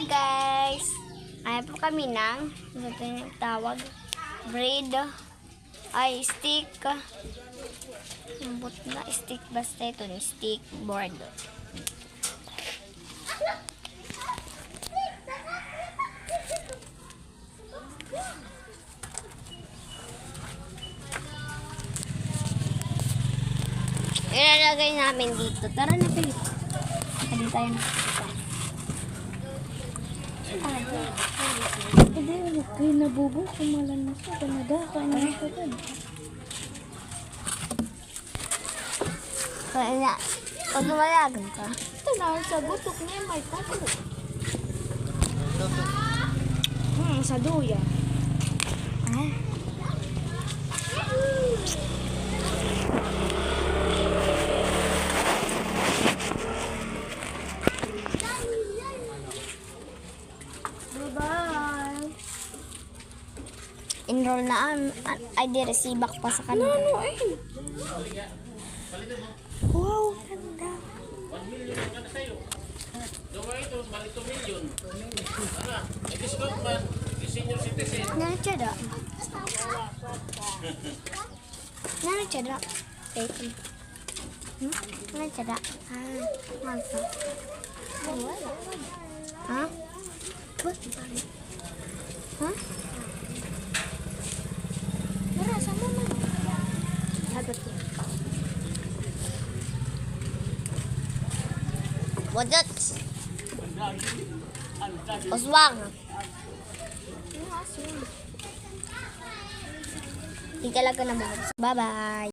guys! Ayaw po kami ng ito yung tawag bread ay stick lambot na stick basta ito ni stick board. Ilalagay namin dito. Tara na, Philip. Hindi tayo nakikita. Hindi, kayo nabubo. Kumalan na siya. Kanada, kainin ko dun. Kaya na, pag lumalagan ka. Ito na, sa gutok niya may tapo. Sa duya. Ah. Bye-bye. Enroll na ay di receive pa sa kanila. Ano eh? Wow, ganda. Nandiyan. Nandiyan. Wait. Nandiyan. Ah, masa. Ha? Ha? Tara, sama mo. Sagot ko. Wadot. Oswang. Hindi talaga na Bye-bye.